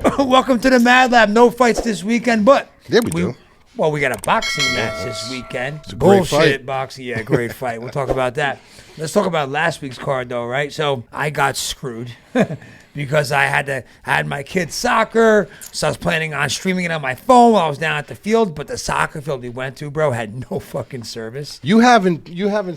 Welcome to the MadLab. No fights this weekend, but Yeah, we do. Well, we got a boxing match this weekend. It's a great Bullshit fight. boxing. Yeah, great fight. We'll talk about that. Let's talk about last week's card, though, right? So I got screwed because I had my kid's soccer, so I was planning on streaming it on my phone while I was down at the field. But the soccer field we went to, bro, had no fucking service. You haven't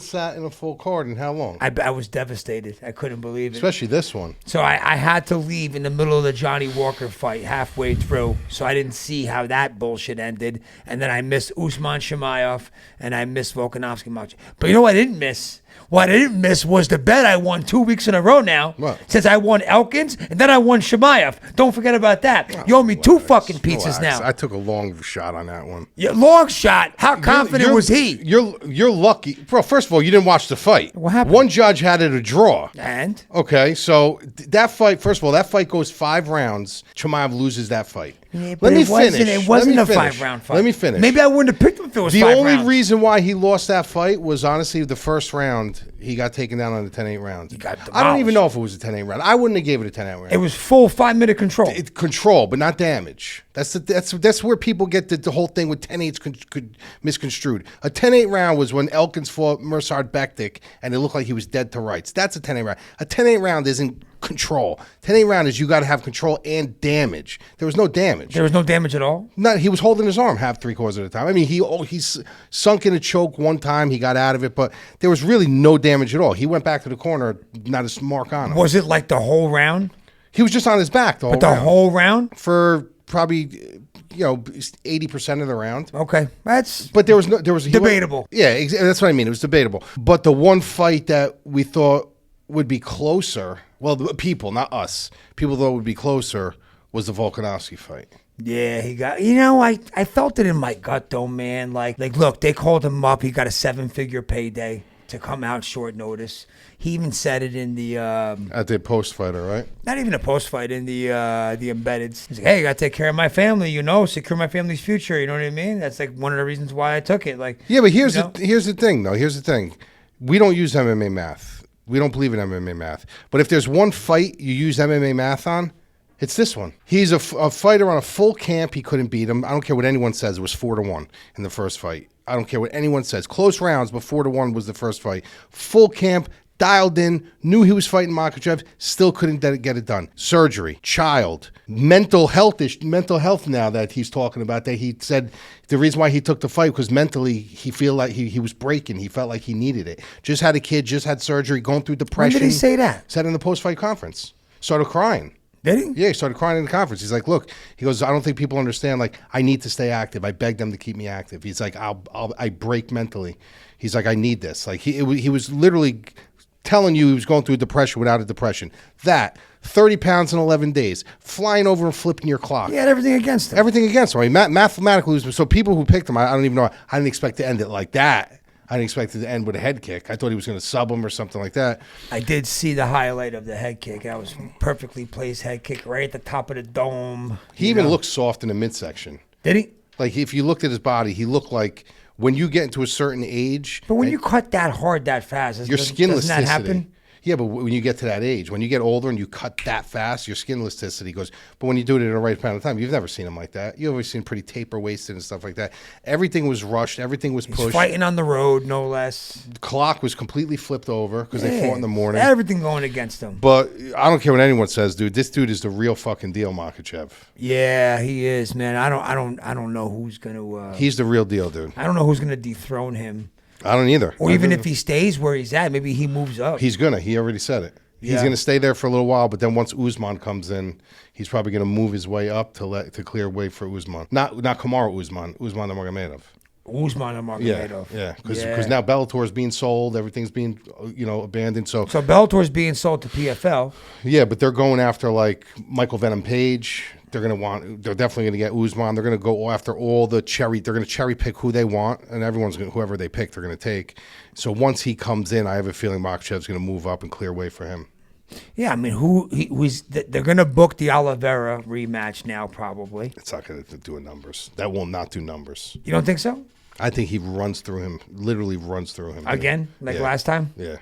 sat in a full card in how long? I was devastated. I couldn't believe it. Especially this one. So I had to leave in the middle of the Johnny Walker fight halfway through. So I didn't see how that bullshit ended. And then I missed Usman Shimaev and I missed Volkanovski Makhachev. But you know what I didn't miss? What I didn't miss was the bet I won 2 weeks in a row now. What? Since I won Elkins and then I won Shimaev. Don't forget about that. You owe me two fucking pizzas now. I took a long shot on that one. Yeah, long shot. How confident was he? You're lucky. Bro, first of all, you didn't watch the fight. What happened? One judge had it a draw. And? Okay, so that fight, first of all, that fight goes 5 rounds. Chimaev loses that fight. Yeah, Let me finish. It wasn't a 5-round fight. Let me finish. Maybe I wouldn't have picked him if it was 5 The rounds. only reason why he lost that fight was honestly the first round. He got taken down on the 10-8 round. He got I don't even demolished. know if it was a 10-8 round. I wouldn't have gave it a 10-8 round. It was full 5-minute control. Control, but not damage. That's where people get the whole thing with 10-8s misconstrued. A 10-8 round was when Elkins fought Mirsad Bektik, and it looked like he was dead to rights. That's a 10-8 round. A 10-8 round isn't control. 10-8 round is you got to have control and damage. There was no damage. There was no damage at all? No, he was holding his arm half 3/4 of the time. I mean, he's sunk in a choke one time. He got out of it, but there was really no damage at all. He went back to the corner, not a mark on him. Was it like the whole round? He was just on his back the whole round. Whole round? For probably 80% of the round. Okay, But there was debatable. That's what I mean. It was debatable. But the one fight that we thought would be closer, well, the people, not us, people thought would be closer, was the Volkanovski fight. Yeah, he got. I felt it in my gut though, man. Like, look, they called him up. He got a 7-figure payday to come out short notice. He even said it in the At the post fighter, right? not even a post fight in the embeddeds. He's like, hey, I gotta take care of my family, secure my family's future. You know what I mean? That's like one of the reasons why I took it. Like, Yeah, but here's the thing, though. Here's the thing. We don't use MMA math. We don't believe in MMA math. But if there's one fight you use MMA math on, it's this one. He's a fighter on a full camp. He couldn't beat him. I don't care what anyone says. It was 4-1 in the first fight. I don't care what anyone says. Close rounds, but 4-1 was the first fight. Full camp, dialed in, knew he was fighting Makhachev, still couldn't get it done. Surgery, child, mental health now that he's talking about, that he said the reason why he took the fight because mentally he feel like he was breaking. He felt like he needed it. Just had a kid, just had surgery, going through depression. when did he say that? Said in the post-fight conference. Started crying. Did he? Yeah, he started crying in the conference. He's like, look, he goes, I don't think people understand, like, I need to stay active. I beg them to keep me active. He's like, I break mentally. He's like, I need this. Like, he was literally telling you he was going through a depression without a depression. That, 30 pounds in 11 days, flying over and flipping your clock. He had everything against him. Everything against him. I mean, mathematically, so people who picked him, I don't even know. I didn't expect to end it like that. I didn't expect it to end with a head kick. I thought he was going to sub him or something like that. I did see the highlight of the head kick. That was perfectly placed head kick right at the top of the dome. He even looked soft in the midsection. Did he? Like, if you looked at his body, he looked like when you get into a certain age. But when you cut that hard, that fast, your skin doesn't that elasticity. happen? Yeah, but when you get to that age, when you get older and you cut that fast, your skin elasticity goes. But when you do it in the right amount of time, you've never seen him like that. You've always seen pretty taper waisted and stuff like that. Everything was rushed. Everything was pushed. He's fighting on the road, no less. The clock was completely flipped over because they fought in the morning. Everything going against him. But I don't care what anyone says, dude. This dude is the real fucking deal, Makhachev. Yeah, he is, man. I don't know who's gonna. He's the real deal, dude. I don't know who's gonna dethrone him. I don't either. Or even if he stays where he's at, maybe he moves up. He's gonna. He already said it. He's Yeah. going to stay there for a little while, but then once Usman comes in, he's probably going to move his way up to clear way for Usman. Not Kamaru Usman Nurmagomedov. Usman Nurmagomedov. Yeah, because now Bellator is being sold, everything's being abandoned. So Bellator's being sold to PFL. yeah, but they're going after like Michael Venom Page. They're definitely going to get Usman. They're going to go after all the they're going to cherry pick who they want, and whoever they pick, they're going to take. So once he comes in, I have a feeling Makhachev's going to move up and clear way for him. Yeah, I mean, they're going to book the Oliveira rematch now, probably. It's not going to do numbers. That will not do numbers. You don't think so? I think he runs through him, literally runs through him. Again? Like last time? Yeah.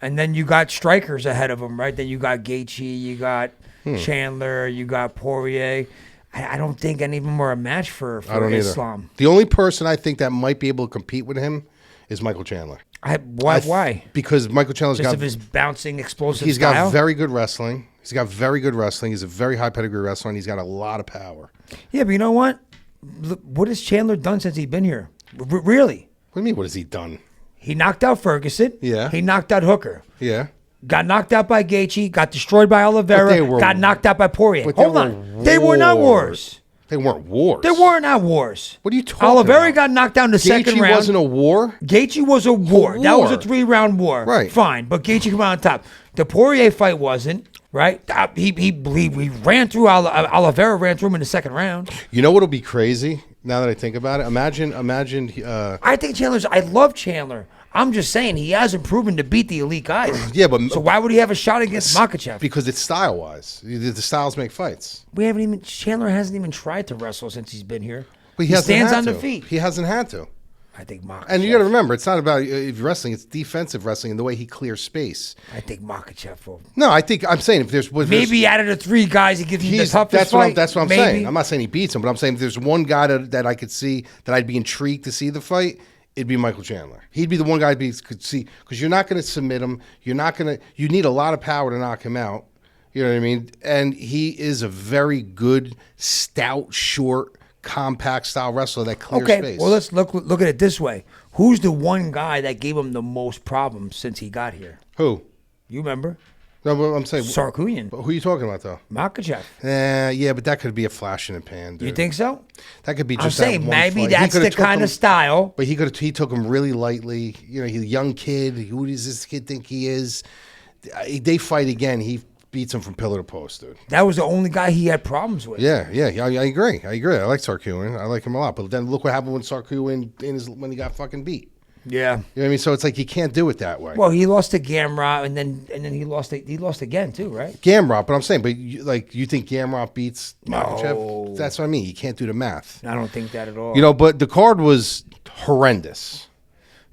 And then you got strikers ahead of him, right? Then you got Gaethje, you got Chandler, you got Poirier. I don't think any of them are a match for Islam. Either. The only person I think that might be able to compete with him is Michael Chandler. Why? Because Michael Chandler's Just of his bouncing, explosive He's style? got very good wrestling. He's a very high pedigree wrestler, and he's got a lot of power. Yeah, but you know what? What has Chandler done since he's been here? Really? What do you mean, what has he done? He knocked out Ferguson. Yeah. He knocked out Hooker. Yeah. Got knocked out by Gaethje. Got destroyed by Oliveira. Got knocked out by Poirier. Hold on. They were not wars. They weren't wars. They were not wars. What are you talking about? Oliveira got knocked down in the second round. Gaethje wasn't a war? Gaethje was a war. That was a 3-round war. Right. Fine. But Gaethje came out on top. The Poirier fight wasn't, right? He ran through Oliveira ran through him in the second round. You know what'll be crazy now that I think about it? Imagine. I think I love Chandler. I'm just saying he hasn't proven to beat the elite guys. Yeah, but so why would he have a shot against Makhachev? Because it's style-wise. The styles make fights. Chandler hasn't even tried to wrestle since he's been here. But he stands on the feet. He hasn't had to. I think Makhachev. And you got to remember, it's not about wrestling; it's defensive wrestling and the way he clears space. I think Makhachev will. No, I'm saying if there's maybe out of the 3 guys, he gives him the toughest fight. That's what I'm saying. I'm not saying he beats him, but I'm saying if there's one guy that I could see that I'd be intrigued to see the fight, it'd be Michael Chandler. He'd be the one guy could see, because you're not going to submit him. You need a lot of power to knock him out. You know what I mean? And he is a very good, stout, short, compact style wrestler that clears space. Okay, well, let's look at it this way. Who's the one guy that gave him the most problems since he got here? Who? You remember? No, but I'm saying Sarkooyan. Who are you talking about, though? Makhachev. Yeah, but that could be a flash in the pan, dude. You think so? That could be just. I'm saying that one maybe fight. that's the kind of style. But he took him really lightly. You know, he's a young kid. Who does this kid think he is? They fight again. He beats him from pillar to post, dude. That was the only guy he had problems with. Yeah, I agree. I like Sarkooyan. I like him a lot. But then look what happened when Sarkooyan when he got fucking beat. Yeah. You know what I mean? So it's like you can't do it that way. Well, he lost to Gamrot, and then he lost again too, right? Gamrot, but I'm saying, you think Gamrot beats Makhachev? No. That's what I mean. You can't do the math. I don't think that at all. You know, but the card was horrendous.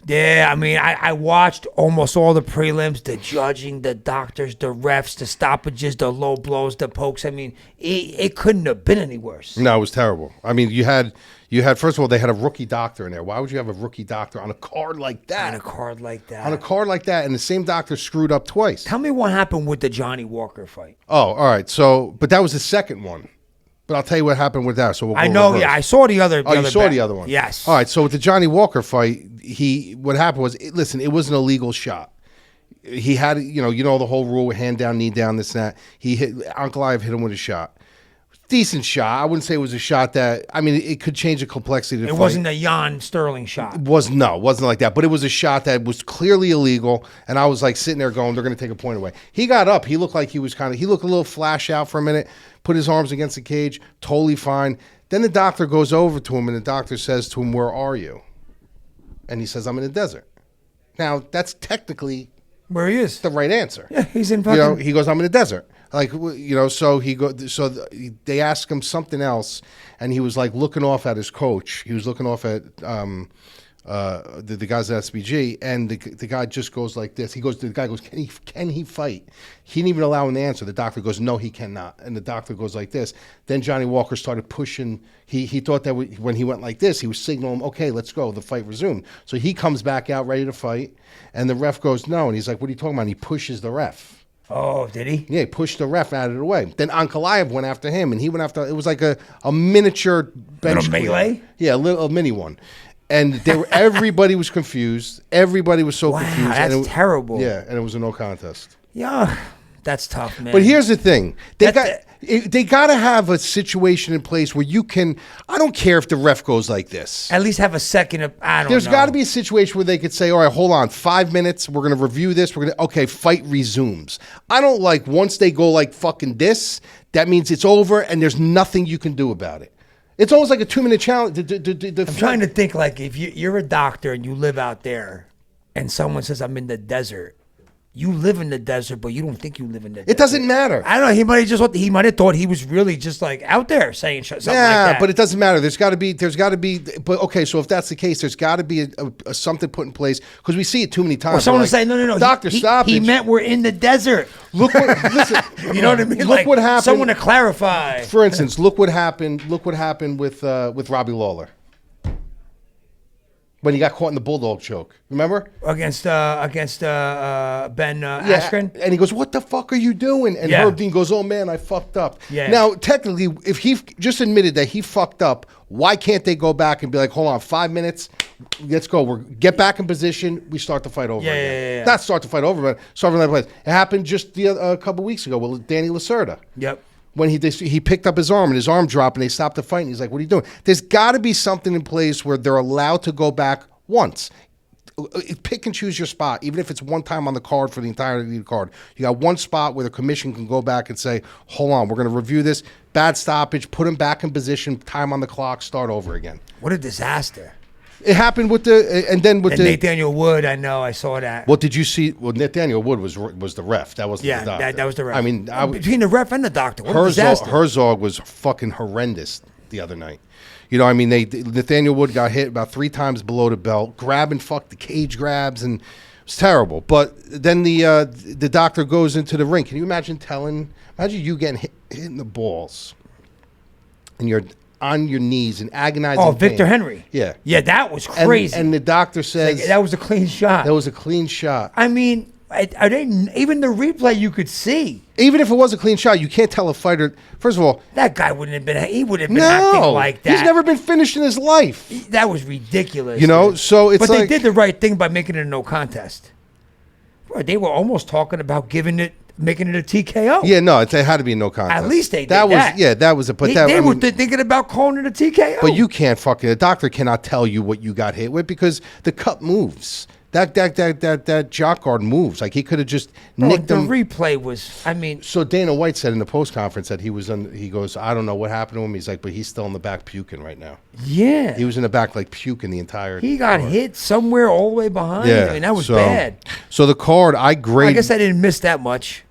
Yeah, I mean, I watched almost all the prelims, the judging, the doctors, the refs, the stoppages, the low blows, the pokes. I mean, it couldn't have been any worse. No, it was terrible. I mean, you had first of all, they had a rookie doctor in there. Why would you have a rookie doctor on a card like that? On a card like that, and the same doctor screwed up twice. Tell me what happened with the Johnny Walker fight. Oh, all right. So, but that was the second one. But I'll tell you what happened with that. So we'll go I know. reverse. Yeah, I saw the other. You saw the other one. Yes. All right. So with the Johnny Walker fight, what happened was, listen, it was an illegal shot. He had, you know the whole rule: hand down, knee down, this and that. Ankalaev hit him with a shot. Decent shot. I wouldn't say it was a shot that. I mean, it could change the complexity of the fight. It wasn't a Jan Sterling shot. It wasn't like that. But it was a shot that was clearly illegal, and I was like sitting there going, "They're going to take a point away." He got up. He looked like he looked a little flash out for a minute. Put his arms against the cage. Totally fine. Then the doctor goes over to him, and the doctor says to him, "Where are you?" And he says, "I'm in the desert." Now that's technically where he is. The right answer. Yeah, he's in fucking. He goes, "I'm in the desert." Like, so they asked him something else, and he was like looking off at his coach. He was looking off at the guys at SBG, and the guy just goes like this. The guy goes, can he fight? He didn't even allow him to answer. The doctor goes, no, he cannot. And the doctor goes like this. Then Johnny Walker started pushing. He thought that when he went like this, he was signaling, okay, let's go. The fight resumed. So he comes back out ready to fight, and the ref goes, no. And he's like, what are you talking about? And he pushes the ref. Oh, did he? Yeah, he pushed the ref out of the way. Then Ankalaev went after him, and he went after. It was like a miniature bench melee. Yeah, a mini one. And everybody was confused. Everybody was so confused. Wow, that's terrible. Yeah, and it was a no contest. Yeah, that's tough, man. But here's the thing: they got to have a situation in place where you can. I don't care if the ref goes like this. At least have a second. There's got to be a situation where they could say, "All right, hold on, 5 minutes. We're going to review this. Fight resumes." I don't like once they go like fucking this. That means it's over, and there's nothing you can do about it. It's almost like a 2-minute challenge. I'm trying to think, like, if you're a doctor and you live out there and someone says, I'm in the desert, You live in the desert, but you don't think you live in the desert. It doesn't matter. I don't know. He might have thought he was really just like out there saying something like Yeah, that. but it doesn't matter. There's got to be. But okay, so if that's the case, there's got to be a something put in place because we see it too many times. Or someone will say, no. Doctor, stop He it. meant we're in the desert. Look what. Listen. You know what I mean? Look Like, what happened. Someone to clarify. For instance, look what happened. Look what happened with Robbie Lawler when he got caught in the bulldog choke. Remember? Against Ben Askren? And he goes, "What the fuck are you doing?" And Herb Dean goes, "Oh man, I fucked up." Yeah. Now, technically, if he just admitted that he fucked up, why can't they go back and be like, "Hold on, 5 minutes, let's go. Get back in position. We start the fight over again." Yeah. Not start the fight over, but start from that place. It happened just a couple weeks ago with Danny Lacerda. Yep. When he picked up his arm and his arm dropped and they stopped the fight and he's like, "What are you doing?" There's got to be something in place where they're allowed to go back once. Pick and choose your spot, even if it's one time on the card for the entirety of the card. You got one spot where the commission can go back and say, "Hold on, we're going to review this. Bad stoppage, put him back in position, time on the clock, start over again." What a disaster. It happened with and Nathaniel Wood, I know, I saw that. What did you see? Well, Nathaniel Wood was the ref. That wasn't the doctor. that was the ref. I mean, between the ref and the doctor, what a disaster. Herzog was fucking horrendous the other night. You know, I mean, Nathaniel Wood got hit about 3 times below the belt, grabbing the cage grabs, and it was terrible. But then the doctor goes into the ring. Can you imagine you getting hit in the balls, and you're on your knees in agonizing pain. Victor Henry. Yeah. Yeah, that was crazy. And the doctor says... Like, that was a clean shot. That was a clean shot. I mean, are they, even the replay you could see. Even if it was a clean shot, you can't tell a fighter... First of all... That guy wouldn't have been... He would have been acting like that. He's never been finished in his life. That was ridiculous. You know, so it's But like... they did the right thing by making it a no contest. Bro, they were almost talking about making it a TKO. Yeah, no, it had to be a no contest. At least they did that. Yeah, that was a... But they were thinking about calling it a TKO. But you can't fucking... A doctor cannot tell you what you got hit with because the cut moves. That jock guard moves. Like, he could have just nicked him. The replay was... I mean... So Dana White said in the post conference that he goes, "I don't know what happened to him." He's like, "But he's still in the back puking right now." Yeah. He was in the back, like, puking the entire... He got hit somewhere all the way behind. Yeah. I mean, that was bad. So the card, I guess I didn't miss that much.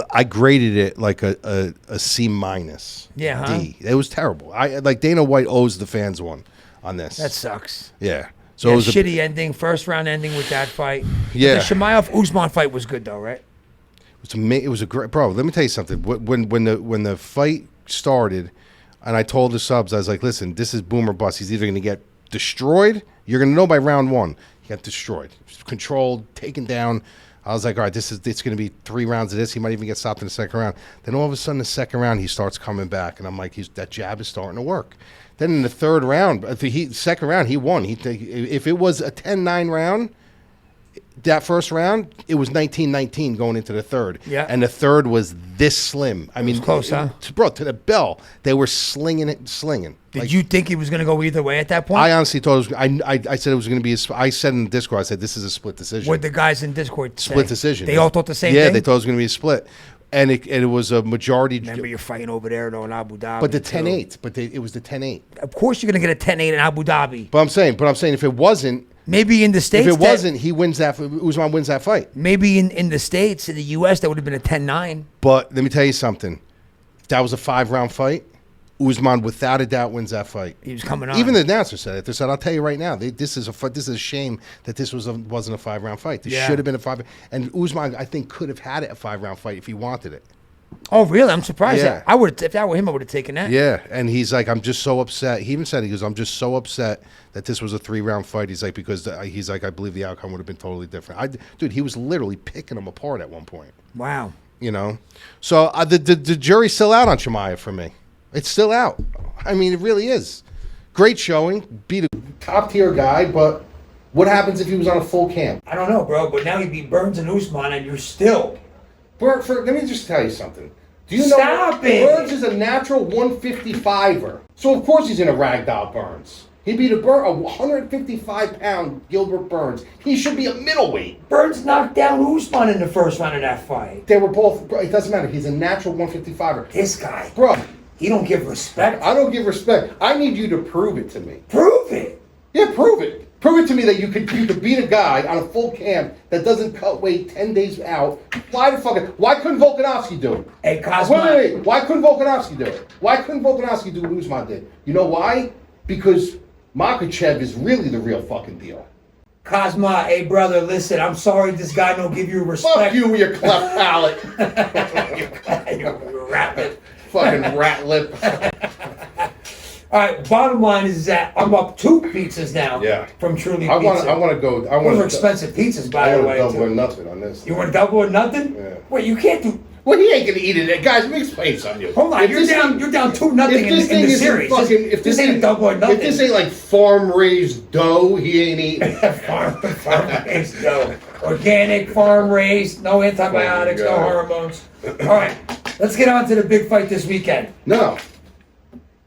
I graded it like a C minus. Yeah, huh? D. It was terrible. Dana White owes the fans one on this. That sucks. Yeah. So it was was a shitty ending, first round ending with that fight. Yeah. The Chimaev-Usman fight was good though, right? It was a great... Bro, let me tell you something. When the fight started, and I told the subs, I was like, "Listen, this is boom or bust. He's either going to get destroyed. You're going to know by round 1. He got destroyed, controlled, taken down." I was like, "All right, it's going to be 3 rounds of this. He might even get stopped in the second round." Then all of a sudden, the second round, he starts coming back, and I'm like, that jab is starting to work. Then in the third round, second round, he won. If it was a 10-9 round, that first round, it was 19-19 going into the third. Yeah. And the third was this slim. I mean, close, huh? Bro, to the bell, they were slinging. Did you think it was going to go either way at that point? I honestly thought it was. I said it was going to be. I said in the Discord, I said this is a split decision. What the guys in Discord say? Split decision. They all thought the same thing? Yeah, they thought it was going to be a split. And it was a majority. Remember, you're fighting over there though in Abu Dhabi. But the 10-8. But it was the 10-8. Of course, you're gonna get a 10-8 in Abu Dhabi. But I'm saying, if it wasn't, maybe in the States, if it wasn't, he wins that. Usman wins that fight. Maybe in the States, in the U.S., that would have been a 10-9. But let me tell you something. If that was a 5-round fight, Usman without a doubt wins that fight. He was coming on. Even the announcer said it. They said, "I'll tell you right now, this is a shame that this wasn't a 5-round fight. This should have been a 5." And Usman, I think, could have had it a 5-round fight if he wanted it. Oh, really? I'm surprised. Yeah. I would, if that were him, I would have taken that. Yeah, and he's like, "I'm just so upset." He even said, he goes, "I'm just so upset that this was a 3-round fight." He's like, because he's like, "I believe the outcome would have been totally different." Dude, he was literally picking them apart at one point. Wow. You know, so the jury's still out on Chimaev for me. It's still out. I mean, it really is. Great showing, beat a top tier guy, but what happens if he was on a full camp? I don't know, bro, but now he beat Burns and Usman, and you're still. Let me just tell you something. Do you know Burns is a natural 155er? So of course he's in a ragdoll Burns. He beat a 155-pound Gilbert Burns. He should be a middleweight. Burns knocked down Usman in the first round of that fight. They were both. It doesn't matter. He's a natural 155er. This guy, bro, he don't give respect. I don't give respect. I need you to prove it to me. Prove it. Yeah, prove it. Prove it to me that you could beat a guy on a full camp that doesn't cut weight 10 days out. Why couldn't Volkanovski do it? Hey, Cosmo. Wait. Why couldn't Volkanovski do it? Why couldn't Volkanovski do what Usman did? You know why? Because Makhachev is really the real fucking deal. Cosma, hey brother, listen, I'm sorry this guy don't give you respect. Fuck you with your cleft palate. You're rat lip. Fucking rat lip. All right, bottom line is that I'm up 2 pizzas now. Yeah. From Truly I Pizza. want to go. Those are expensive pizzas, by the way. I want to double or nothing on this. You want double or nothing? Yeah. Wait, you can't do. Well, he ain't gonna eat it. Guys, let me explain something to you. Hold on, you're down 2-0 in the series. If this ain't a double or nothing. If this ain't like farm raised dough, he ain't eating. farm raised dough. Organic, farm raised, no antibiotics, no hormones. All right, let's get on to the big fight this weekend. No.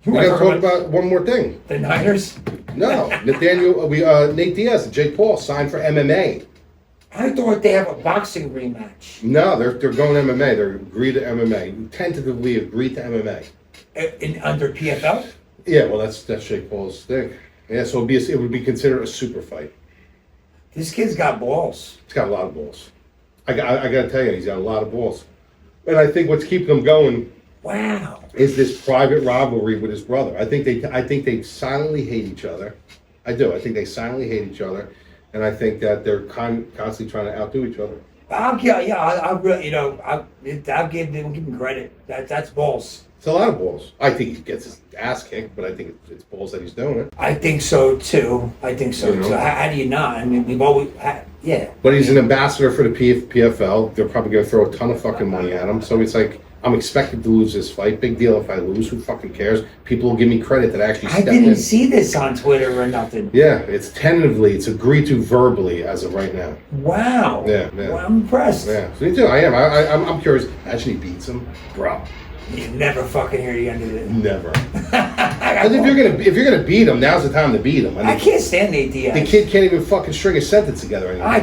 We gotta talk about one more thing. The Niners? No. Nate Diaz and Jake Paul signed for MMA. I thought they have a boxing rematch. No, they're going MMA. They're agreed to MMA. Tentatively agreed to MMA. Under PFL? Yeah, well, that's Jake Paul's thing. Yeah, so it would be considered a super fight. This kid's got balls. He's got a lot of balls. I got to tell you, he's got a lot of balls. And I think what's keeping him going. Wow. Is this private rivalry with his brother? I think they silently hate each other. I do. I think they silently hate each other. And I think that they're constantly trying to outdo each other. I'll give him credit. That's balls. It's a lot of balls. I think he gets his ass kicked, but I think it's balls that he's doing it. I think so too. How do you not? I mean, we've always had, yeah. But he's an ambassador for the PFL. They're probably going to throw a ton of fucking money at him. So it's like, I'm expected to lose this fight. Big deal if I lose. Who fucking cares? People will give me credit that I actually stepped in. I didn't see this on Twitter or nothing. Yeah, it's tentatively. It's agreed to verbally as of right now. Wow. Yeah. Well, I'm impressed. Yeah, so me too. I am. I'm curious. Imagine he beats him, bro. You never fucking hear the end of it. Never. Because if you're gonna beat him, now's the time to beat him. I can't stand Nate Diaz. The kid can't even fucking string a sentence together anymore. I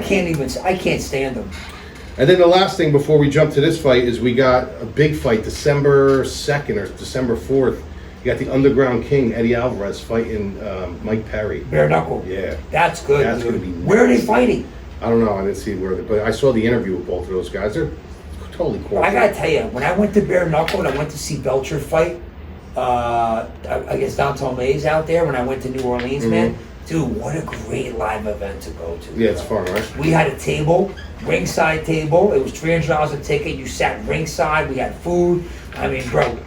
can't stand him. And then the last thing before we jump to this fight is we got a big fight December 2nd or December 4th. You got the Underground King, Eddie Alvarez, fighting Mike Perry. Bare knuckle. Yeah. That's good. That's going to be nuts. Where are they fighting? I don't know. I didn't see where, but I saw the interview with both of those guys. They're totally cool. I got to tell you, when I went to Bare Knuckle and I went to see Belcher fight, I guess Don Tomei's out there when I went to New Orleans, man. Dude, what a great live event to go to. Yeah, it's fun, right? We had a table, ringside table. It was $300 a ticket. You sat ringside. We had food. I mean, bro,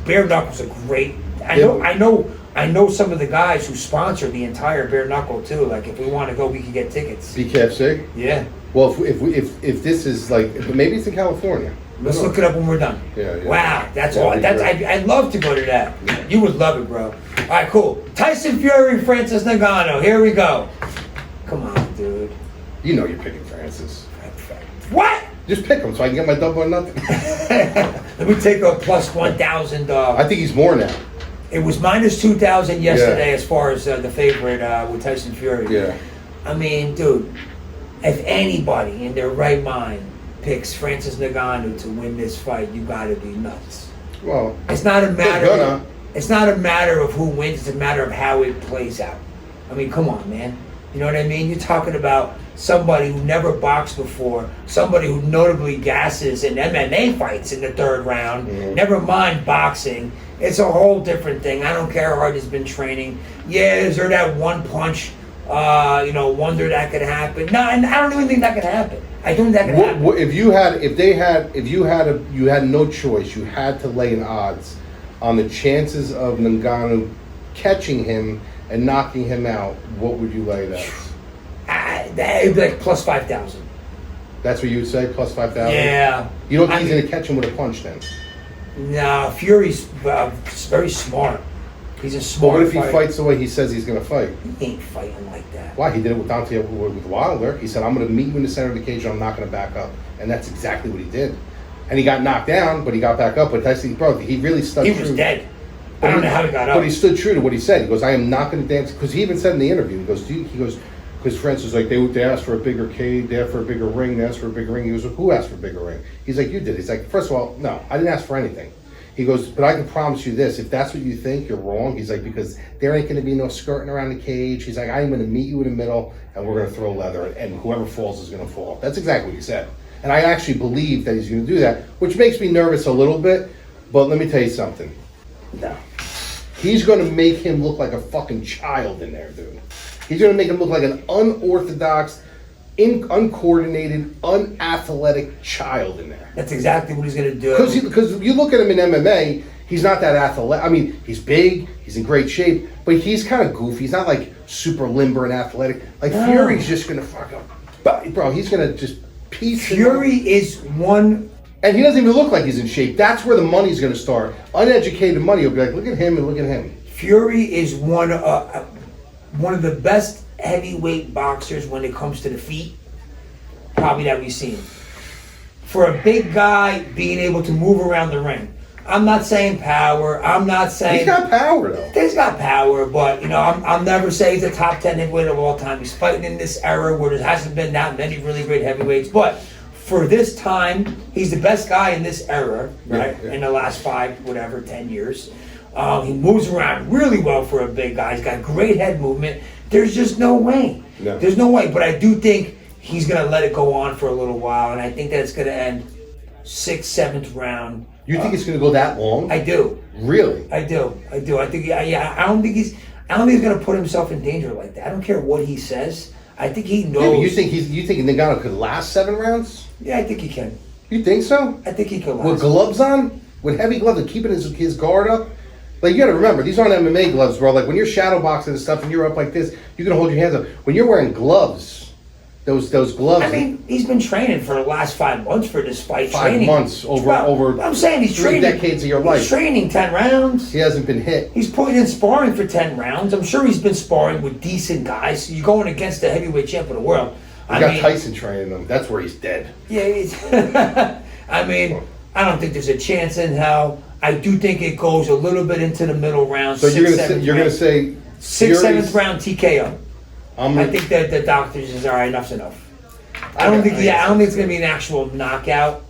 Bare Knuckle's a great. I know some of the guys who sponsor the entire Bare Knuckle too. Like, if we want to go, we can get tickets. BKFC? Yeah. Well, if this is like, maybe it's in California. Let's look it up when we're done. Yeah. Wow, that's all. I'd love to go to that. Yeah. You would love it, bro. All right, cool. Tyson Fury, Francis Ngannou. Here we go. Come on, dude. You know you're picking Francis. What? Just pick him so I can get my double or nothing. Let me take a plus 1,000. I think he's more now. It was minus 2,000 yesterday as far as the favorite with Tyson Fury. Yeah. I mean, dude, if anybody in their right mind picks Francis Ngannou to win this fight, you gotta be nuts. Well, it's not a matter. It's not a matter of who wins. It's a matter of how it plays out. I mean, come on, man. You know what I mean? You're talking about somebody who never boxed before, somebody who notably gasses in MMA fights in the third round. Mm-hmm. Never mind boxing. It's a whole different thing. I don't care how hard he's been training. Yeah, is there that one punch? Wonder that could happen? No, and I don't even think that could happen. I don't think that could happen. If you had no choice, you had to lay an odds on the chances of Ngannou catching him and knocking him out, what would you lay that? It'd be like plus 5,000. That's what you would say, plus 5,000? Yeah. You don't think he's going to catch him with a punch then? No, Fury's very smart. He's a smart But what if he fighter. fights the way he says he's going to fight? He ain't fighting like that. Why? He did it with with Wilder. He said, I'm going to meet you in the center of the cage and I'm not going to back up. And that's exactly what he did. And he got knocked down, but he got back up. But Tyson, bro, he really stuck true. He was dead. I don't know how he got up. But he stood true to what he said. He goes, I am not going to dance. Because he even said in the interview, he goes, because Francis was like, they asked for a bigger cage, they asked for a bigger ring, they asked for a bigger ring. He goes, who asked for a bigger ring? He's like, you did. He's like, first of all, no, I didn't ask for anything. He goes, but I can promise you this, if that's what you think, you're wrong. He's like, because there ain't going to be no skirting around the cage. He's like, I'm going to meet you in the middle, and we're going to throw leather, and whoever falls is going to fall. That's exactly what he said. And I actually believe that he's going to do that, which makes me nervous a little bit, but let me tell you something. No. He's going to make him look like a fucking child in there, dude. He's going to make him look like an unorthodox, uncoordinated, unathletic child in there. That's exactly what he's going to do. Because you look at him in MMA, he's not that athletic. I mean, he's big, he's in great shape, but he's kind of goofy. He's not like super limber and athletic. Like Fury's just going to fuck up. Bro, he's going to just piece Fury is one... And he doesn't even look like he's in shape. That's where the money's going to start. Uneducated money will be like, look at him and look at him. Fury is one of the best heavyweight boxers when it comes to the feet, probably that we've seen. For a big guy being able to move around the ring. I'm not saying power. I'm not saying... He's got power, though. He's got power, but, I'll never say he's a top 10 heavyweight of all time. He's fighting in this era where there hasn't been that many really great heavyweights, but... For this time, he's the best guy in this era, right? Yeah. In the last 10 years. He moves around really well for a big guy. He's got great head movement. There's just no way. No. There's no way. But I do think he's going to let it go on for a little while, and I think that it's going to end 6th, 7th round. You think it's going to go that long? I do. Really? I do. I think, I don't think he's going to put himself in danger like that. I don't care what he says. I think he knows. Yeah, you think Ngannou could last 7 rounds? Yeah, I think he can. You think so? I think he could last. With gloves on? With heavy gloves and keeping his guard up? Like, you gotta remember, these aren't MMA gloves, bro. Like, when you're shadow boxing and stuff and you're up like this, you can hold your hands up. When you're wearing gloves, those gloves... I mean, he's been training for the last 5 months for this fight. 5 months over I'm saying he's 3 training. decades of your life. He's training 10 rounds. He hasn't been hit. He's putting in sparring for 10 rounds. I'm sure he's been sparring with decent guys. You're going against the heavyweight champ of the world. You got Tyson training him. That's where he's dead. Yeah, I mean, I don't think there's a chance in hell. I do think it goes a little bit into the middle round. So you're gonna say 6th, 7th round TKO. I think that the doctors is all right. Enough's enough. I don't think it's gonna be an actual knockout.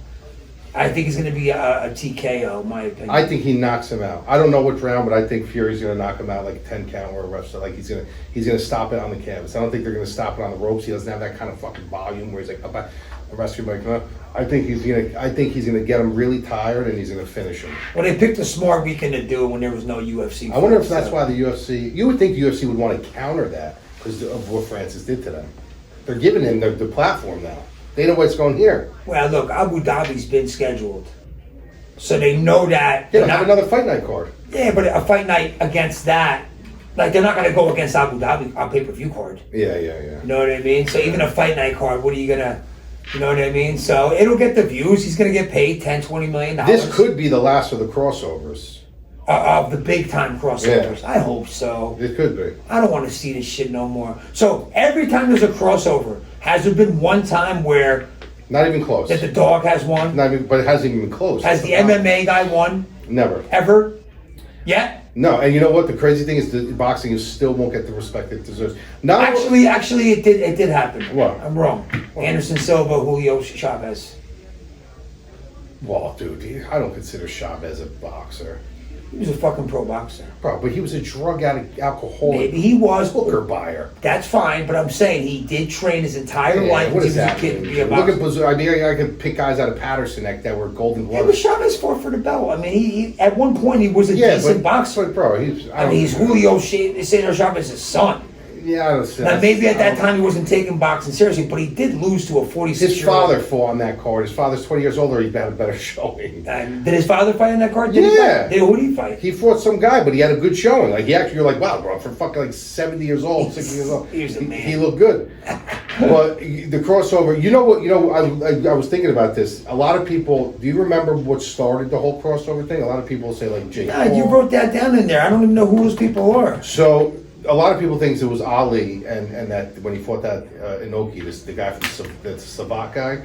I think it's gonna be a TKO. In my opinion. I think he knocks him out. I don't know which round, but I think Fury's gonna knock him out like a 10 count or a wrestler. Like he's gonna stop it on the canvas. I don't think they're gonna stop it on the ropes. He doesn't have that kind of fucking volume where he's like a wrestler like. No. I think he's gonna get him really tired and he's gonna finish him. Well, they picked a smart weekend to do it when there was no UFC. I wonder if that's why the UFC. You would think the UFC would want to counter that because of what Francis did to them. They're giving him the platform now. They know what's going here. Well, look, Abu Dhabi's been scheduled, so they know that. Yeah, have another fight night card. Yeah, but a fight night against that, like they're not going to go against Abu Dhabi on pay-per-view card. Yeah. You know what I mean? So even a fight night card, what are you gonna? You know what I mean? So it'll get the views. He's going to get paid $10-20 million. This could be the last of the crossovers. Of the big-time crossovers. Yeah. I hope so. It could be. I don't want to see this shit no more. So every time there's a crossover, has there been one time where... Not even close. That the dog has won? Not even, but it hasn't even been close. Has the MMA guy won? Never. Ever? Yet? No, and you know what? The crazy thing is the boxing still won't get the respect it deserves. Actually, it did happen. What? I'm wrong. Anderson Silva, Julio Chavez. Well, dude, I don't consider Chavez a boxer. He was a fucking pro boxer. Bro, but he was a drug addict, alcoholic. Maybe he was. Hooker buyer. That's fine, but I'm saying he did train his entire life when he was a kid to be a boxer. Look at, I could pick guys out of Patterson that were golden gloves. Yeah, but Chavez fought for the belt. I mean, he at one point he was a decent boxer. But bro, he's Julio Cesar Chavez's son. Yeah, I don't now maybe at that time he wasn't taking boxing seriously, but he did lose to a 46-year-old. His father fought on that card. His father's 20 years older. He had a better showing. Did his father fight on that card? Yeah. Who did he fight? He fought some guy, but he had a good showing. Like you're like, wow, bro, for fucking like 70 years old, 60 years old, he was a man. He looked good. But the crossover, you know what? I was thinking about this. A lot of people. Do you remember what started the whole crossover thing? A lot of people say like Jake Paul. You wrote that down in there. I don't even know who those people are. So. A lot of people think it was Ali and that when he fought that Inoki, the guy from the Savat guy,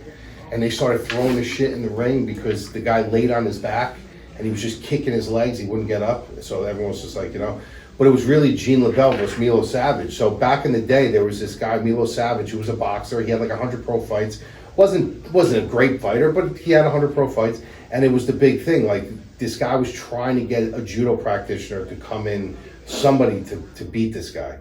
and they started throwing the shit in the ring because the guy laid on his back and he was just kicking his legs. He wouldn't get up, so everyone was just like, But it was really Gene LeBell versus Milo Savage. So back in the day, there was this guy Milo Savage who was a boxer. He had like 100 pro fights. wasn't a great fighter, but he had 100 pro fights, and it was the big thing. Like, this guy was trying to get a judo practitioner to come in, somebody to beat this guy.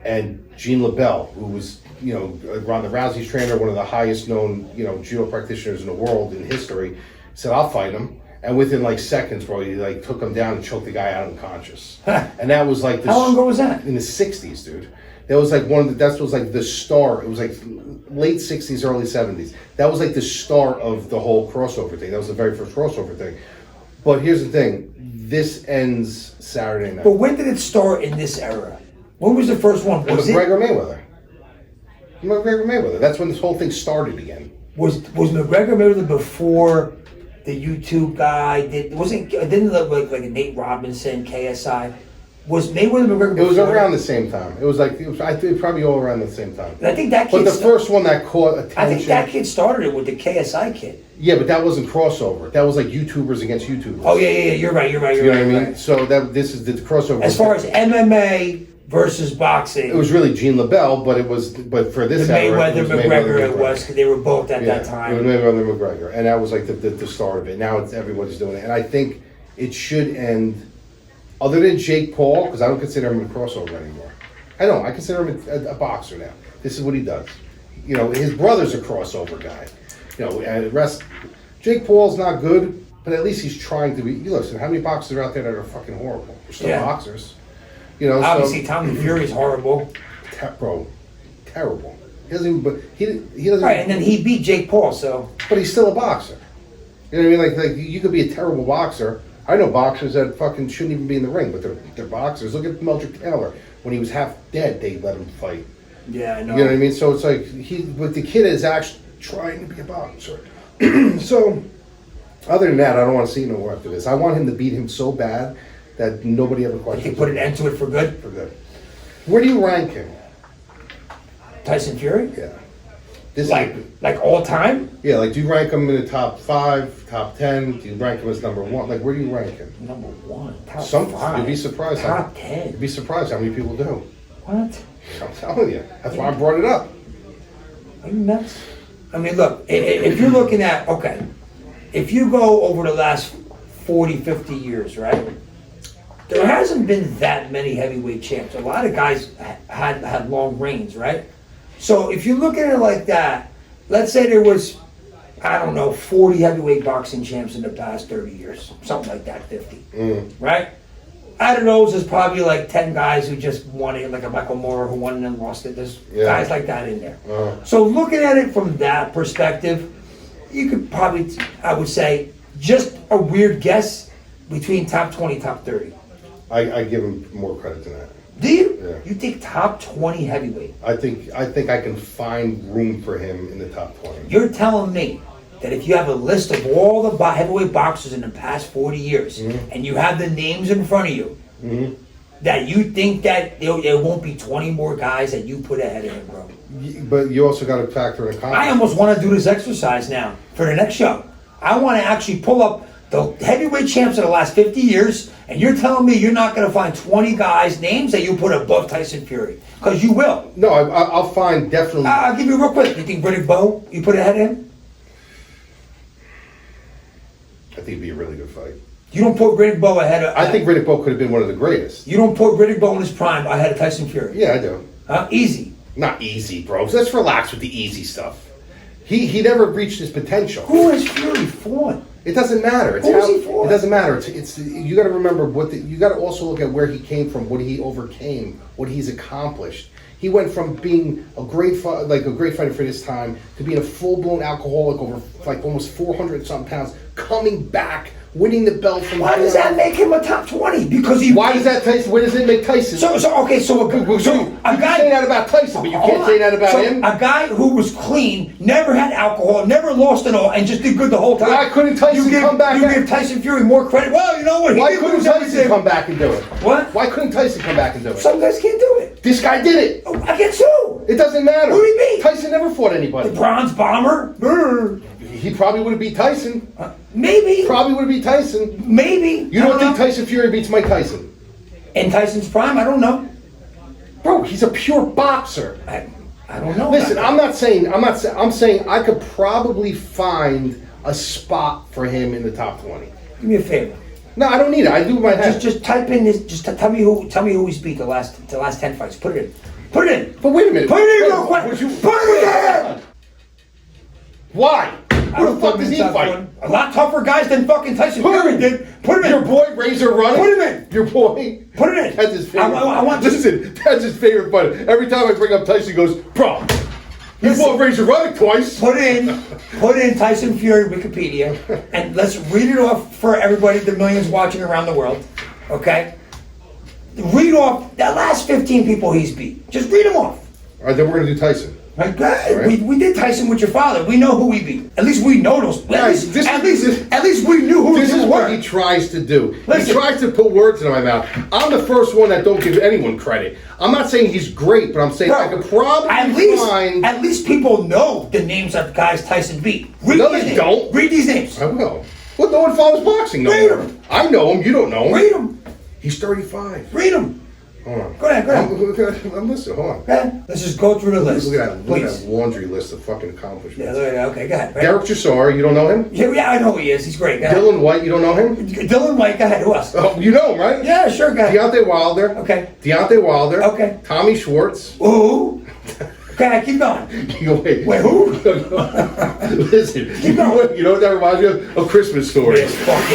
And Gene LaBelle, who was, Ronda Rousey's trainer, one of the highest known, judo practitioners in the world in history, said, I'll fight him. And within like seconds, bro, he like took him down and choked the guy out unconscious. And that was like how long ago was that? In the 60s, dude. That was like that was like the start. It was like late 60s, early 70s. That was like the start of the whole crossover thing. That was the very first crossover thing. But here's the thing. This ends Saturday night. But when did it start in this era? When was the first one? Was McGregor Mayweather. McGregor Mayweather. That's when this whole thing started again. Was McGregor Mayweather before the YouTube guy? Didn't it look like a Nate Robinson, KSI? Was Mayweather McGregor before? It was around the same time. I think probably all around the same time. I think that kid. But the first one that caught attention. I think that kid started it with the KSI kid. Yeah, but that wasn't crossover. That was like YouTubers against YouTubers. Oh yeah. You're right. You know what I mean? So this is the crossover. As far as MMA versus boxing, it was really Gene LaBelle, but for this Mayweather McGregor it was because they were both at that time. It was Mayweather McGregor, and that was like the start of it. Now everybody's doing it, and I think it should end. Other than Jake Paul, because I don't consider him a crossover anymore. I consider him a boxer now. This is what he does. His brother's a crossover guy. And the rest, Jake Paul's not good, but at least he's trying to be. Listen, how many boxers are out there that are fucking horrible? They're still boxers. Obviously, Tommy Fury's horrible. Terrible. He doesn't even. But he doesn't. Right, and then he beat Jake Paul, so. But he's still a boxer. You know what I mean? Like you could be a terrible boxer. I know boxers that fucking shouldn't even be in the ring, but they're boxers. Look at Meldrick Taylor. When he was half dead, they let him fight. Yeah, I know. You know what I mean? So it's like but the kid is actually trying to be a boxer. So, other than that, I don't want to see no more after this. I want him to beat him so bad that nobody ever questions. He put an end to it for good. For good. Where do you rank him? Tyson Fury? Yeah. Like all time? Yeah, like do you rank him in the top 5, top 10? Do you rank him as number 1? Like where do you rank him? Number 1, top 5. You'd be surprised. Top 10. You'd be surprised how many people do. What? I'm telling you. That's why I brought it up. Are you nuts? I mean, look, if you're looking at, if you go over the last 40, 50 years, right? There hasn't been that many heavyweight champs. A lot of guys had long reigns, right? So if you look at it like that, let's say there was, 40 heavyweight boxing champs in the past 30 years, something like that, 50, right? Out of those, there's probably like 10 guys who just won it, like a Michael Moore who won and then lost it. There's guys like that in there. So looking at it from that perspective, you could probably, I would say, just a weird guess between top 20, top 30. I give him more credit than that. Do you? Yeah. You think top 20 heavyweight? I think I can find room for him in the top 20. You're telling me that if you have a list of all the heavyweight boxers in the past 40 years, and you have the names in front of you, that you think that there won't be 20 more guys that you put ahead of him, bro? But you also got to factor in I almost want to do this exercise now for the next show. I want to actually pull up the heavyweight champs of the last 50 years, and you're telling me you're not going to find 20 guys' names that you put above Tyson Fury? Because you will. No, I'll find definitely. I'll give you real quick. You think Riddick Bowe, you put ahead of him? I think it'd be a really good fight. You don't put Riddick Bowe ahead of... I think Riddick Bowe could have been one of the greatest. You don't put Riddick Bowe in his prime ahead of Tyson Fury? Yeah, I do. Easy. Not easy, bro. Let's relax with the easy stuff. He never reached his potential. Who has Fury fought? It doesn't matter. Who was he for? It doesn't matter. It's you got to remember you got to also look at where he came from, what he overcame, what he's accomplished. He went from being a great fighter for his time to being a full-blown alcoholic over like almost 400 something pounds, coming back, winning the belt from. Why does that make him a top 20? Because he. Why does that Tyson? Where does it make Tyson? So a guy. You can say that about Tyson, but you can't say that about him. A guy who was clean, never had alcohol, never lost it all, and just did good the whole time. Why couldn't Tyson come back? You give Tyson Fury more credit. Well, you know what? Why couldn't Tyson come back and do it? What? Why couldn't Tyson come back and do it? Some guys can't do it. This guy did it. Against who? It doesn't matter. Who do you mean? Tyson never fought anybody. The Bronze Bomber? He probably would have beat Tyson. Maybe. Probably would have beat Tyson. Maybe. You don't think Tyson Fury beats Mike Tyson? In Tyson's prime? I don't know. Bro, he's a pure boxer. I don't know. Listen, I'm saying I could probably find a spot for him in the top 20. Do me a favor. No, I don't need it. I do my head. Just type in this. Just tell me who he's beat the last 10 fights. Put it in. Put it in. But wait a minute. Put it in real quick. Put it in. Why? Who the fuck does he fight? A lot tougher guys than fucking Tyson Fury did. Put him in. Your boy Razor Running? Put him in. Your boy? Put it in. That's his favorite. I want Listen, that's his favorite fighter. Every time I bring up Tyson, he goes, bro, you fought Razor Running twice. Put in Tyson Fury Wikipedia, and let's read it off for everybody, the millions watching around the world, okay? Read off the last 15 people he's beat. Just read them off. All right, then we're going to do Tyson. Right. We did Tyson with your father. We know who we beat. At least we know those. At least we knew who this they is were. what he tries to do. Listen. He tries to put words in my mouth. I'm the first one that don't give anyone credit. I'm not saying he's great, but I'm saying I could probably find... At least people know the names of guys Tyson beat. No, they don't. Read these names. I will. Well, no one follows boxing no Read more. them. I know him. You don't know him. Read them. He's 35. Read them. Hold on. Go ahead. I'm listening. Hold on. Okay. Let's just go through the list. Look at that laundry list of fucking accomplishments. Yeah, look at that. Okay, go ahead. Right? Derek Chisora, you don't know him? Yeah, I know who he is. He's great. Go ahead. Dylan White, you don't know him? Dylan White, go ahead. Who else? Oh, you know him, right? Yeah, sure, go ahead. Deontay Wilder. Okay. Deontay Wilder. Okay. Tommy Schwartz. Ooh. Okay, keep going. You go, wait, who? Listen, you know what that reminds me of? A Christmas Story. You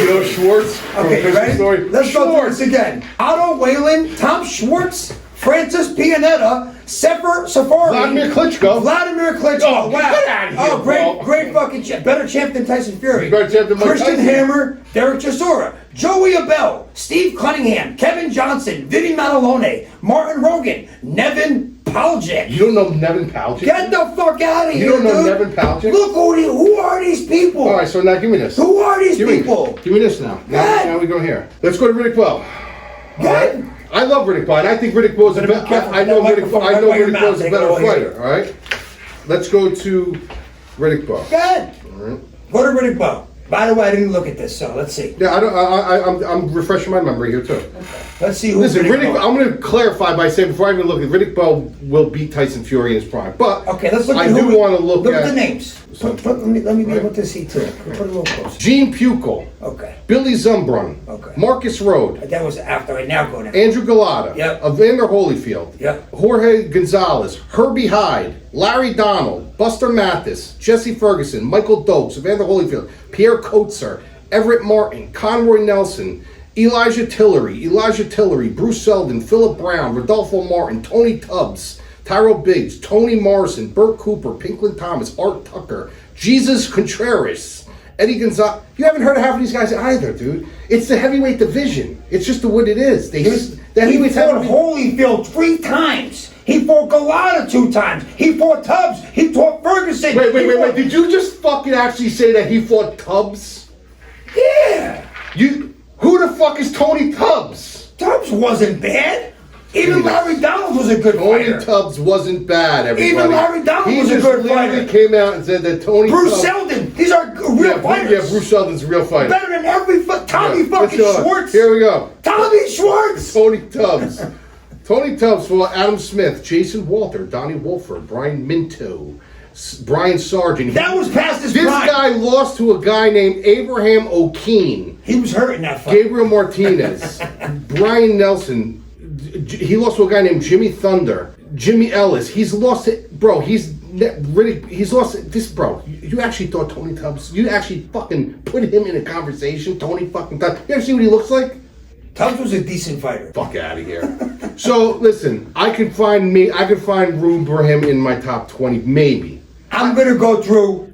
know Schwartz from Okay, Christmas ready? Story? Let's go through this again. Otto Whalen, Tom Schwartz, Francis Pianetta, Sefer Safari, Vladimir Klitschko. Oh, wow. Get out of here, oh, great fucking champ. Better champ than Tyson Fury. Better champ than Mike Christian Tyson. Hammer, Derek Chisora, Joey Abel, Steve Cunningham, Kevin Johnson, Vinny Matalone, Martin Rogan, Nevin Paljic. You don't know Nevin Paljic? Get the fuck out of here, You don't know dude. Nevin Paljic? Look, who are these people? All right, so now give me this. Who are these people? Give me this now. Now we go here. Let's go to Riddick Bowe. Good. I love Riddick Bowe, and I think Riddick Bowe is a better. I know Riddick Bowe is a better fighter. All right. Let's go to Riddick Bowe. Good. All right. Go to Riddick Bowe. By the way, I didn't look at this, so let's see. Yeah, I'm refreshing my memory here too. Let's see who. Listen, Riddick Bowe. I'm going to clarify by saying before I even look at Riddick Bowe will beat Tyson Fury in his prime, but Okay, let's look. I at do want to look at at the names. Let me be able to see too. Put it a little closer. Gene Pukul, Okay. Billy Zumbrun, Okay. Marcus Rode, That was after. I now go now. Andrew Galata, Yep. Evander Holyfield, Yep. Jorge Gonzalez, Herbie Hyde, Larry Donald, Buster Mathis, Jesse Ferguson, Michael Dokes, Evander Holyfield, Pierre Kotzer, Everett Martin, Conroy Nelson, Elijah Tillery, Bruce Seldon, Philip Brown, Rodolfo Martin, Tony Tubbs, Tyrell Biggs, Tony Morrison, Burt Cooper, Pinklin Thomas, Art Tucker, Jesus Contreras, Eddie Gonzalez. You haven't heard of half of these guys either, dude. It's the heavyweight division. It's just what it is. He fought Holyfield 3 times. He fought Galata 2 times. He fought Tubbs. He fought Ferguson. Wait. Did you just fucking actually say that he fought Tubbs? Yeah. Who the fuck is Tony Tubbs? Tubbs wasn't bad. Even Larry Donald was a good fighter. Tony Tubbs wasn't bad, everybody. Even Larry Donald was a good fighter. He came out and said that Tony Bruce Tubbs... Selden. These are real fighters. Yeah, Bruce Selden's a real fighter. Better than every... Tommy fucking Schwartz. Here we go. Tommy Schwartz. Tony Tubbs. Tony Tubbs fought Adam Smith, Jason Walter, Donnie Wolford, Brian Minto, Brian Sargent. That was past his This prime. guy lost to a guy named Abraham O'Keen. He was hurt in that fight. Gabriel Martinez, Brian Nelson. He lost to a guy named Jimmy Thunder, Jimmy Ellis. He's lost to, bro. He's lost to this, bro. You actually thought Tony Tubbs? You actually fucking put him in a conversation? Tony fucking Tubbs. You ever see what he looks like? Tubbs was a decent fighter. Fuck out of here. So listen, I could find room for him in my top 20, maybe. I'm gonna go through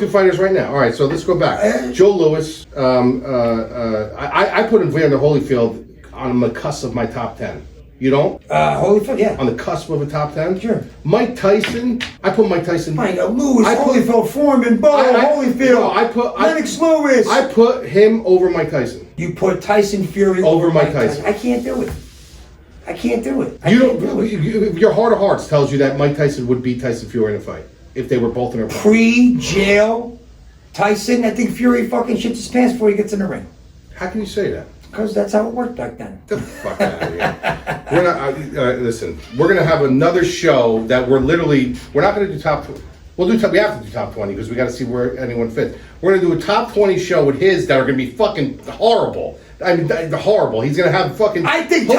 fighters right now. All right, so let's go back. Joe Louis. I put Evander Holyfield on the cusp of my top 10. You don't? Holyfield, yeah. On the cusp of a top 10? Sure. Mike Tyson. I put Mike Tyson. I know Lewis, Holyfield, Foreman, Holyfield, Lennox Lewis. I put him over Mike Tyson. You put Tyson Fury over Mike Tyson. I can't do it. Your heart of hearts tells you that Mike Tyson would beat Tyson Fury in a fight if they were both in a prime. Pre-jail Tyson, I think Fury fucking shits his pants before he gets in the ring. How can you say that? Because that's how it worked back then. Get the fuck out of here. We're not. Listen, we're gonna have another show that we're not gonna do top. We have to do top 20 because we got to see where anyone fits. We're gonna do a top 20 show with his that are gonna be fucking horrible. I mean, horrible. He's gonna have fucking. I think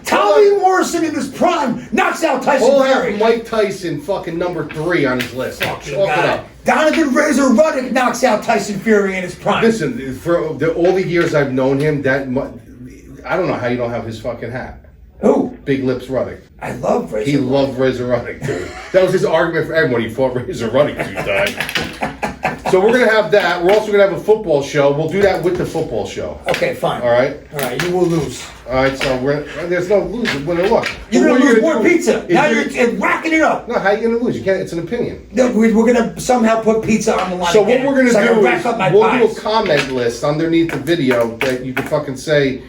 Tommy Morrison in his prime knocks out Tyson We'll Fury. have Mike Tyson fucking number 3 on his list. Chalk it up. Donovan Razor Ruddock knocks out Tyson Fury in his prime. Listen, for all the years I've known him, I don't know how you don't have his fucking hat. Who? Big Lips Ruddock. I love Razor. He loved Razor Ruddock, dude. That was his argument for everyone. He fought Razor Ruddock 2 times. So we're gonna have that. We're also gonna have a football show. We'll do that with the football show. Okay, fine. All right. All right. You will lose. All right. So there's no losing. Winner, look. You're gonna lose more pizza. Now you're racking it up. No, how are you gonna lose? You can't. It's an opinion. No, we're gonna somehow put pizza on the line. So what we're gonna do is we'll do a pies. comment list underneath the video that you can fucking say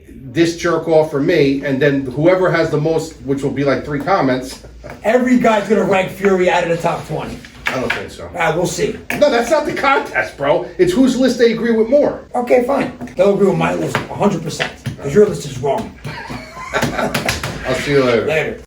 this jerk off for me, and then whoever has the most, which will be like 3 comments. Every guy's gonna rank Fury out of the top 20. I don't think so. We'll see. No, that's not the contest, bro. It's whose list they agree with more. Okay, fine. They'll agree with my list 100%. Because your list is wrong. I'll see you later. Later.